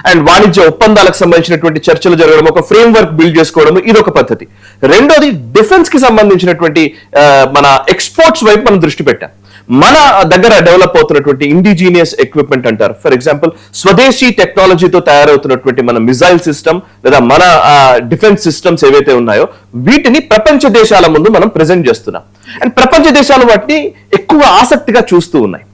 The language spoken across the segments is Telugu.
అండ్ వాణిజ్య ఒప్పందాలకు సంబంధించినటువంటి చర్చలు జరగడం, ఒక ఫ్రేమ్ వర్క్ బిల్డ్ చేసుకోవడం, ఇది ఒక పద్ధతి. రెండోది డిఫెన్స్ కి సంబంధించినటువంటి మన ఎక్స్పోర్ట్స్ వైపు మనం దృష్టి పెట్టాం. మన దగ్గర డెవలప్ అవుతున్నటువంటి ఇండిజీనియస్ ఎక్విప్మెంట్ అంటారు. ఫర్ ఎగ్జాంపుల్ స్వదేశీ టెక్నాలజీతో తయారవుతున్నటువంటి మన మిజైల్ సిస్టమ్ లేదా మన డిఫెన్స్ సిస్టమ్స్ ఏవైతే ఉన్నాయో వీటిని ప్రపంచ దేశాల ముందు మనం ప్రెజెంట్ చేస్తున్నాం. అండ్ ప్రపంచ దేశాలు వాటిని ఎక్కువ ఆసక్తిగా చూస్తూ ఉన్నాయి.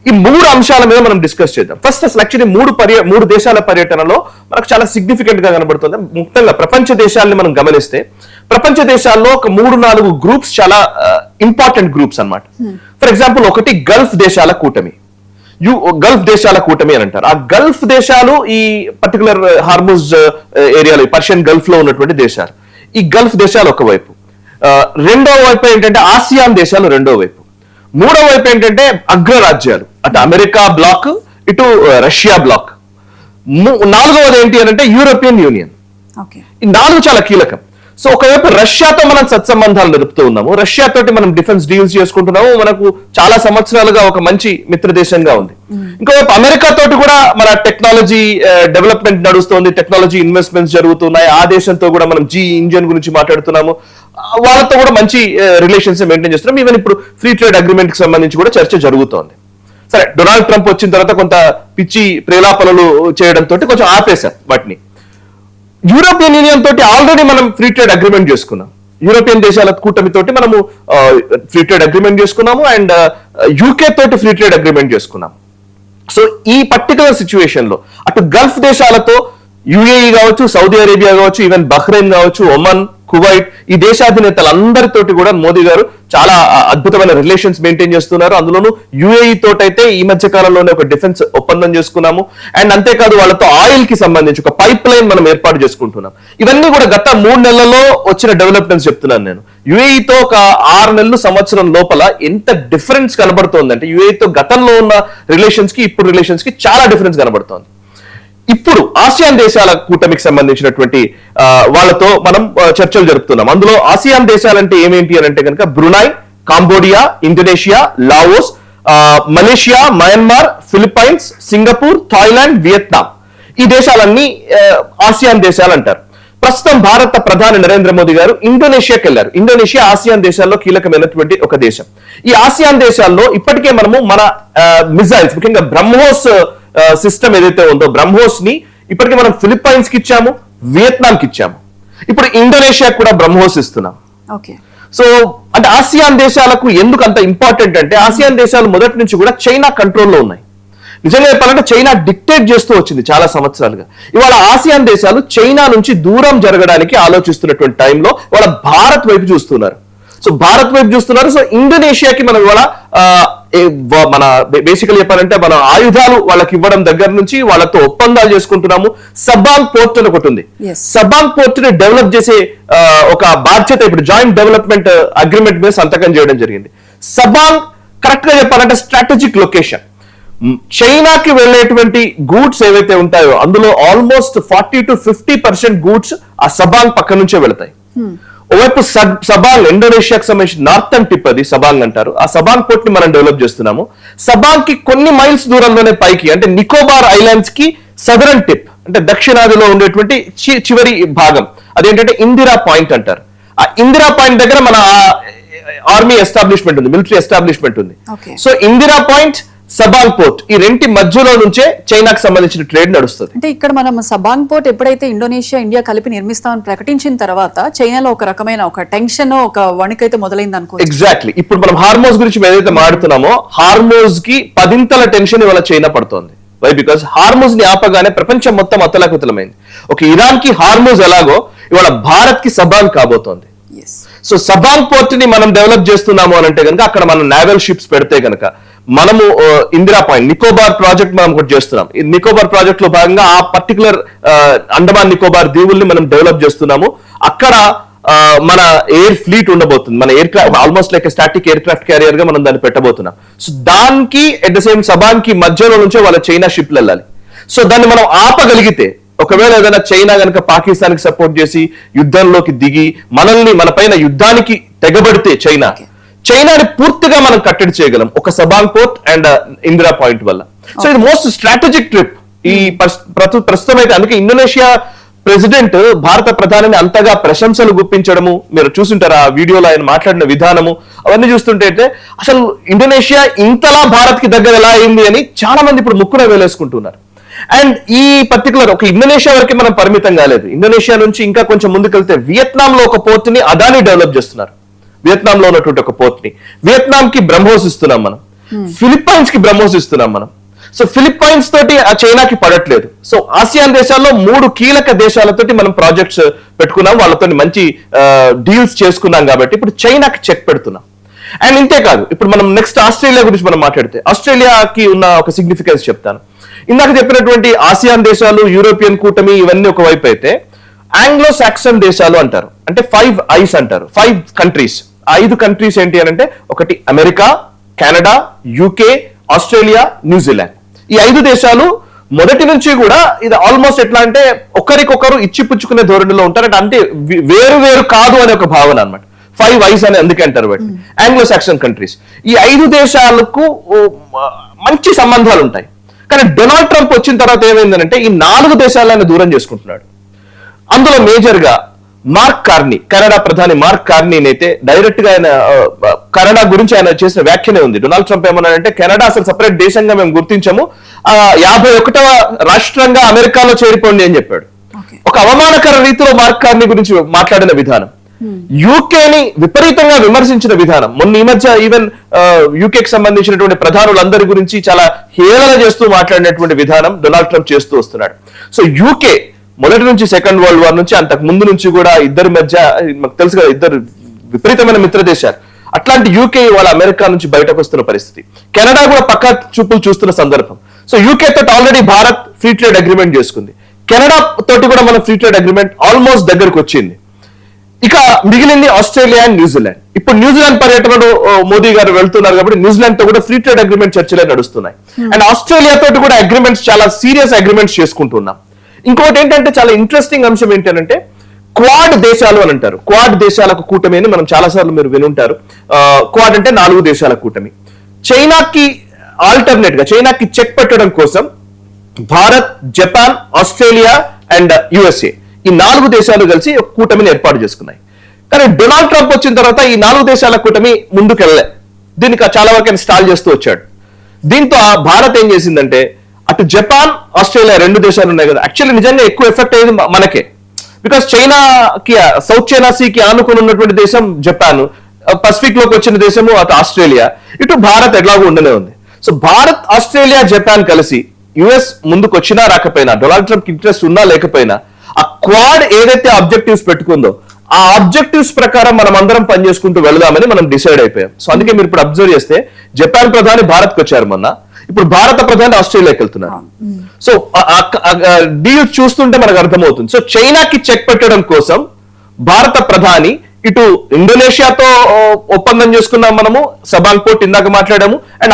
ఈ 3 అంశాల మీద మనం డిస్కస్ చేద్దాం. ఫస్ట్ అసలు యాక్చువల్లీ 3 దేశాల పర్యటనలో మనకు చాలా సిగ్నిఫికెంట్ గా కనబడుతుంది. ముఖ్యంగా ప్రపంచ దేశాలని మనం గమనిస్తే ప్రపంచ దేశాల్లో ఒక 3-4 గ్రూప్స్ చాలా ఇంపార్టెంట్ గ్రూప్స్ అన్నమాట. ఫర్ ఎగ్జాంపుల్ ఒకటి గల్ఫ్ దేశాల కూటమి. గల్ఫ్ దేశాల కూటమి అని అంటారు. ఆ గల్ఫ్ దేశాలు ఈ పర్టికులర్ హార్ముజ్ ఏరియాలో పర్షియన్ గల్ఫ్ లో ఉన్నటువంటి దేశాలు. ఈ గల్ఫ్ దేశాలు ఒకవైపు, రెండో వైపు ఏంటంటే ఆసియాన్ దేశాలు రెండో వైపు, మూడో వైపు ఏంటంటే అగ్రరాజ్యాలు, అటు అమెరికా బ్లాక్ ఇటు రష్యా బ్లాక్, నాలుగవది ఏంటి అని అంటే యూరోపియన్ యూనియన్. ఈ 4 చాలా కీలకం. సో ఒకవైపు రష్యాతో మనం సత్సంబంధాలు నడుపుతూ ఉన్నాము, రష్యా తోటి మనం డిఫెన్స్ డీల్స్ చేసుకుంటున్నాము, మనకు చాలా సంవత్సరాలుగా ఒక మంచి మిత్ర దేశంగా ఉంది. ఇంకోవైపు అమెరికా తోటి కూడా మన టెక్నాలజీ డెవలప్మెంట్ నడుస్తుంది, టెక్నాలజీ ఇన్వెస్ట్మెంట్స్ జరుగుతున్నాయి. ఆ దేశంతో కూడా మనం జీ ఇంజిన్ గురించి మాట్లాడుతున్నాము, వాళ్ళతో కూడా మంచి రిలేషన్స్ మెయింటైన్ చేస్తున్నాం. ఈవెన్ ఇప్పుడు ఫ్రీ ట్రేడ్ అగ్రిమెంట్ కి సంబంధించి కూడా చర్చ జరుగుతోంది. సరే, డొనాల్డ్ ట్రంప్ వచ్చిన తర్వాత కొంత పిచ్చి ప్రేలాపనలు చేయడంతో కొంచెం ఆపేశారు వాటిని. యూరోపియన్ యూనియన్ తోటి ఆల్రెడీ మనం ఫ్రీ ట్రేడ్ అగ్రిమెంట్ చేసుకున్నాం, యూరోపియన్ దేశాల కూటమితోటి మనము ఫ్రీ ట్రేడ్ అగ్రిమెంట్ చేసుకున్నాము, అండ్ యూకే తోటి ఫ్రీ ట్రేడ్ అగ్రిమెంట్ చేసుకున్నాం. సో ఈ పర్టికులర్ సిచ్యువేషన్ లో అటు గల్ఫ్ దేశాలతో యుఏఈ కావచ్చు, సౌదీ అరేబియా కావచ్చు, ఈవెన్ బహ్రెయిన్ కావచ్చు, ఒమన్, కువైట్, ఈ దేశాధినేతలందరితోటి కూడా మోదీ గారు చాలా అద్భుతమైన రిలేషన్స్ మెయింటైన్ చేస్తున్నారు. అందులోనూ యుఏఈ తోటైతే ఈ మధ్య కాలంలోనే ఒక డిఫెన్స్ ఒప్పందం చేసుకున్నాము. అండ్ అంతేకాదు వాళ్ళతో ఆయిల్ కి సంబంధించి ఒక పైప్ లైన్ మనం ఏర్పాటు చేసుకుంటున్నాం. ఇవన్నీ కూడా గత 3 నెలల్లో వచ్చిన డెవలప్మెంట్స్ చెప్తున్నాను నేను. యుఏఈతో ఒక 6 నెలలు సంవత్సరం లోపల ఎంత డిఫరెన్స్ కనబడుతోందంటే యుఏఈతో గతంలో ఉన్న రిలేషన్స్ కి ఇప్పుడు రిలేషన్స్ కి చాలా డిఫరెన్స్ కనబడుతోంది. ఇప్పుడు ఆసియాన్ దేశాల కూటమికి సంబంధించినటువంటి వాళ్ళతో మనం చర్చలు జరుపుతున్నాం. అందులో ఆసియాన్ దేశాలంటే ఏమేంటి అని అంటే కనుక Brunei, Cambodia, Indonesia, Laos, Malaysia, Myanmar, Philippines, Singapore, Thailand, Vietnam. ఈ దేశాలన్నీ ఆసియాన్ దేశాలు అంటారు. ప్రస్తుతం భారత ప్రధాని నరేంద్ర మోదీ గారు ఇండోనేషియాకి వెళ్లారు. ఇండోనేషియా ఆసియాన్ దేశాల్లో కీలకమైనటువంటి ఒక దేశం. ఈ ఆసియాన్ దేశాల్లో ఇప్పటికే మనము మన మిజైల్స్, ముఖ్యంగా బ్రహ్మోస్ సిస్టమ్ ఏదైతే ఉందో బ్రహ్మోస్ ని ఇప్పటికే మనం ఫిలిప్పైన్స్ కి ఇచ్చాము, వియత్నాం కి ఇచ్చాము, ఇప్పుడు ఇండోనేషియా కూడా బ్రహ్మోస్ ఇస్తున్నాం. సో అంటే ఆసియాన్ దేశాలకు ఎందుకు అంత ఇంపార్టెంట్ అంటే ఆసియాన్ దేశాలు మొదటి నుంచి కూడా చైనా కంట్రోల్లో ఉన్నాయి. నిజంగా చెప్పాలంటే చైనా డిక్టేట్ చేస్తూ వచ్చింది చాలా సంవత్సరాలుగా. ఇవాళ ఆసియాన్ దేశాలు చైనా నుంచి దూరం జరగడానికి ఆలోచిస్తున్నటువంటి టైంలో వాళ్ళ భారత్ వైపు చూస్తున్నారు. సో భారత్ వైపు చూస్తున్నారు. సో ఇండోనేషియాకి మనం ఇవాళ మన బేసికల్ చెప్పాలంటే మన ఆయుధాలు వాళ్ళకి ఇవ్వడం దగ్గర నుంచి వాళ్ళతో ఒప్పందాలు చేసుకుంటున్నాము. సబాంగ్ పోర్ట్ అని ఒకటి ఉంది. సబాంగ్ పోర్ట్ ని డెవలప్ చేసే ఒక బాధ్యత ఇప్పుడు జాయింట్ డెవలప్మెంట్ అగ్రిమెంట్ మీద సంతకం చేయడం జరిగింది. సబాంగ్ కరెక్ట్ గా చెప్పాలంటే స్ట్రాటజిక్ లొకేషన్. చైనాకి వెళ్ళేటువంటి గూడ్స్ ఏవైతే ఉంటాయో అందులో ఆల్మోస్ట్ 40 to 50% గూడ్స్ ఆ సబాంగ్ పక్క నుంచే వెళతాయి. ఓవైపు సబాంగ్ ఇండోనేషియాకి సంబంధించిన నార్థన్ టిప్, అది సబాంగ్ అంటారు. ఆ సబాంగ్ పోర్ట్ ని మనం డెవలప్ చేస్తున్నాము. సబాంగ్ కి కొన్ని మైల్స్ దూరంలోనే పైకి అంటే నికోబార్ ఐలాండ్స్ కి సదరన్ టిప్ అంటే దక్షిణాదిలో ఉండేటువంటి చివరి భాగం అదేంటంటే ఇందిరా పాయింట్ అంటారు. ఆ ఇందిరా పాయింట్ దగ్గర మన ఆర్మీ ఎస్టాబ్లిష్మెంట్ ఉంది, మిలిటరీ ఎస్టాబ్లిష్మెంట్ ఉంది. So Indira point, Sabang port ఈ రెంటి మధ్యలో నుంచే చైనాకు సంబంధించిన ట్రేడ్ నడుస్తుంది. అంటే ఇక్కడ మనం సబాంగ్ పోర్ట్ ఎప్పుడైతే ఇండోనేషియా ఇండియా కలిపి నిర్మిస్తామని ప్రకటించిన తర్వాత చైనాలో ఒక రకమైన ఒక టెన్షన్, ఒక వణికైతే మొదలైంది అనుకో. ఎగ్జాక్ట్లీ. ఇప్పుడు మనం హార్మోజ్ గురించి ఏదైతే మాట్లాడుతున్నామో హార్మోజ్ కి 10 టెన్షన్ ఇవాళ చైనా పడుతోంది. వై? బికాస్ హార్మోజ్ ని ఆపగానే ప్రపంచం మొత్తం అతలాకుతలమైంది. ఒక ఇరాన్ కి హార్మోజ్ ఎలాగో ఇవాళ భారత్ కి సబాంగ్ కాబోతోంది. సో సబాంగ్ పోర్ట్ ని మనం డెవలప్ చేస్తున్నాము అని అంటే కనుక అక్కడ మనం నావల్ షిప్స్ పెడితే కనుక మనము ఇందిరా పాయింట్ నికోబార్ ప్రాజెక్ట్ మనం ఒకటి చేస్తున్నాం. ఈ నికోబార్ ప్రాజెక్ట్ లో భాగంగా ఆ పర్టికులర్ అండమాన్ నికోబార్ దీవుల్ని మనం డెవలప్ చేస్తున్నాము. అక్కడ మన ఎయిర్ ఫ్లీట్ ఉండబోతుంది. మన air craft almost like static air craft carrier గా మనం దాన్ని పెట్టబోతున్నాం. సో దానికి ఎట్ ద సేమ్ సబాంగ్ కి మధ్యలో నుంచే వాళ్ళ చైనా షిప్లు వెళ్ళాలి. సో దాన్ని మనం ఆపగలిగితే ఒకవేళ ఏదైనా చైనా కనుక పాకిస్తాన్ కి సపోర్ట్ చేసి యుద్ధంలోకి దిగి మన పైన యుద్ధానికి తెగబడితే చైనాని పూర్తిగా మనం కట్టడి చేయగలం ఒక Sabang port and Indira point వల్ల. సో ఇది మోస్ట్ స్ట్రాటజిక్ ట్రిప్ ఈ ప్రస్తుతం అయితే. అందుకే ఇండోనేషియా ప్రెసిడెంట్ భారత ప్రధానిని అంతగా ప్రశంసలు గుప్పించడము మీరు చూస్తుంటారు. ఆ వీడియోలో ఆయన మాట్లాడిన విధానము అవన్నీ చూస్తుంటే అయితే అసలు ఇండోనేషియా ఇంతలా భారత్ కి దగ్గర ఎలా అయింది అని చాలా మంది ఇప్పుడు ముక్కున వేలేసుకుంటున్నారు. అండ్ ఈ పర్టికులర్ ఒక ఇండోనేషియా వరకు మనం పరిమితం కాలేదు. ఇండోనేషియా నుంచి ఇంకా కొంచెం ముందుకెళ్తే వియత్నాం లో ఒక పోర్ట్ ని అదాని డెవలప్ చేస్తున్నారు. వియత్నాం లో ఉన్నటువంటి ఒక పోర్ట్ ని వియత్నాం కి బ్రహ్మోస్ ఇస్తున్నాం మనం, ఫిలిప్పైన్స్ కి బ్రహ్మోస్ ఇస్తున్నాం మనం. సో ఫిలిప్పైన్స్ తోటి ఆ చైనాకి పడట్లేదు. సో ఆసియాన్ దేశాల్లో 3 కీలక దేశాలతోటి మనం ప్రాజెక్ట్స్ పెట్టుకున్నాం, వాళ్ళతో మంచి డీల్స్ చేసుకున్నాం కాబట్టి ఇప్పుడు చైనాకి చెక్ పెడుతున్నాం. అండ్ ఇంతేకాదు ఇప్పుడు మనం నెక్స్ట్ ఆస్ట్రేలియా గురించి మనం మాట్లాడితే ఆస్ట్రేలియాకి ఉన్న ఒక సిగ్నిఫికెన్స్ చెప్తాను. ఇందాక చెప్పినటువంటి ఆసియాన్ దేశాలు, యూరోపియన్ కూటమి ఇవన్నీ ఒకవైపు అయితే ఆంగ్లో సాక్సన్ దేశాలు అంటారు, అంటే 5 ఐస్ అంటారు, 5 కంట్రీస్. 5 కంట్రీస్ ఏంటి అని అంటే ఒకటి America, Canada, UK, Australia, New Zealand. ఈ 5 దేశాలు మొదటి నుంచి కూడా ఇది ఆల్మోస్ట్ ఎట్లా అంటే ఒకరికొకరు ఇచ్చిపుచ్చుకునే ధోరణిలో ఉంటారు. అంటే వేరు వేరు కాదు అనే ఒక భావన అన్నమాట. 5 ఐస్ అని అందుకే అంటారు బట్టి ఆంగ్లో సాక్సన్ కంట్రీస్. ఈ 5 దేశాలకు మంచి సంబంధాలు ఉంటాయి. కానీ డొనాల్డ్ ట్రంప్ వచ్చిన తర్వాత ఏమైందంటే ఈ 4 దేశాలను దూరం చేసుకుంటున్నాడు. అందులో మేజర్ గా మార్క్ కార్నీ, కెనడా ప్రధాని మార్క్ కార్నీ అయితే డైరెక్ట్ గా ఆయన కెనడా గురించి ఆయన చేసిన వ్యాఖ్యనే ఉంది. డొనాల్డ్ ట్రంప్ ఏమన్నాడంటే కెనడా అసలు సపరేట్ దేశంగా మేము గుర్తించము, 51వ రాష్ట్రంగా అమెరికాలో చేరిపోండి అని చెప్పాడు. ఒక అవమానకర రీతిలో మార్క్ కార్నీ గురించి మాట్లాడిన విధానం, యూకేని విపరీతంగా విమర్శించిన విధానం, మొన్న ఈ మధ్య ఈవెన్ యూకేకి సంబంధించినటువంటి ప్రధానులందరి గురించి చాలా హేళన చేస్తూ మాట్లాడినటువంటి విధానం డొనాల్డ్ ట్రంప్ చేస్తూ వస్తున్నాడు. సో యూకే మొదటి నుంచి సెకండ్ వరల్డ్ వార్ నుంచి అంతకు ముందు నుంచి కూడా ఇద్దరి మధ్య మాకు తెలుసు కదా, ఇద్దరు విపరీతమైన మిత్ర దేశాలు. అట్లాంటి యూకే వాళ్ళ అమెరికా నుంచి బయటకు వస్తున్న పరిస్థితి, కెనడా కూడా పక్కా చూపులు చూస్తున్న సందర్భం. సో యూకే తోటి already Bharat free trade agreement చేసుకుంది, కెనడా తోటి కూడా మనం ఫ్రీ ట్రేడ్ అగ్రిమెంట్ ఆల్మోస్ట్ దగ్గరకు వచ్చింది. ఇక మిగిలింది ఆస్ట్రేలియా అండ్ న్యూజిలాండ్. ఇప్పుడు న్యూజిలాండ్ పర్యటనలో మోదీ గారు వెళ్తున్నారు కాబట్టి న్యూజిలాండ్ తో కూడా ఫ్రీ ట్రేడ్ అగ్రిమెంట్ చర్చలే నడుస్తున్నాయి. అండ్ ఆస్ట్రేలియా తోటి కూడా అగ్రిమెంట్స్, చాలా సీరియస్ అగ్రిమెంట్స్ చేసుకుంటున్నాం. ఇంకోటి ఏంటంటే చాలా ఇంట్రెస్టింగ్ అంశం ఏంటంటే క్వాడ్ దేశాలు అని అంటారు. క్వాడ్ దేశాలకు కూటమి అని మనం చాలా సార్లు మీరు వినుంటారు. క్వాడ్ అంటే 4 దేశాల కూటమి. చైనాకి ఆల్టర్నేట్ గా, చైనాకి చెక్ పెట్టడం కోసం Bharat, Japan, Australia and USA ఈ 4 దేశాలు కలిసి ఒక కూటమిని ఏర్పాటు చేసుకున్నాయి. కానీ డొనాల్డ్ ట్రంప్ వచ్చిన తర్వాత ఈ 4 దేశాల కూటమి ముందుకు వెళ్ళలే, దీనికి చాలా వరకు స్టాల్ చేస్తూ వచ్చాడు. దీంతో భారత్ ఏం చేసిందంటే అటు జపాన్, ఆస్ట్రేలియా 2 దేశాలు ఉన్నాయి కదా, యాక్చువల్లీ నిజంగా ఎక్కువ ఎఫెక్ట్ అయ్యేది మనకే. బికాస్ చైనాకి, సౌత్ చైనా సీకి ఆనుకుని ఉన్నటువంటి దేశం జపాన్, పసిఫిక్ లోకి వచ్చిన దేశము అటు ఆస్ట్రేలియా, ఇటు భారత్ ఎట్లాగో ఉండనే ఉంది. సో భారత్, ఆస్ట్రేలియా, జపాన్ కలిసి యుఎస్ ముందుకు వచ్చినా రాకపోయినా, డొనాల్డ్ ట్రంప్ ఇంట్రెస్ట్ ఉన్నా లేకపోయినా, ఆ క్వాడ్ ఏదైతే ఆబ్జెక్టివ్స్ పెట్టుకుందో ఆ ఆబ్జెక్టివ్స్ ప్రకారం మనం అందరం పనిచేసుకుంటూ వెళదామని మనం డిసైడ్ అయిపోయాం. సో అందుకే మీరు ఇప్పుడు అబ్జర్వ్ చేస్తే జపాన్ ప్రధాని భారత్కి వచ్చారు మొన్న, ఇప్పుడు భారత ప్రధాని ఆస్ట్రేలియాకి వెళ్తున్నారు. సో డీల్ చూస్తుంటే మనకు అర్థమవుతుంది. సో చైనాకి చెక్ పెట్టడం కోసం భారత ప్రధాని ఇటు ఇండోనేషియాతో ఒప్పందం చేసుకున్నాం మనము, సబాంగ్ పోర్ట్ ఇందాక మాట్లాడాము, అండ్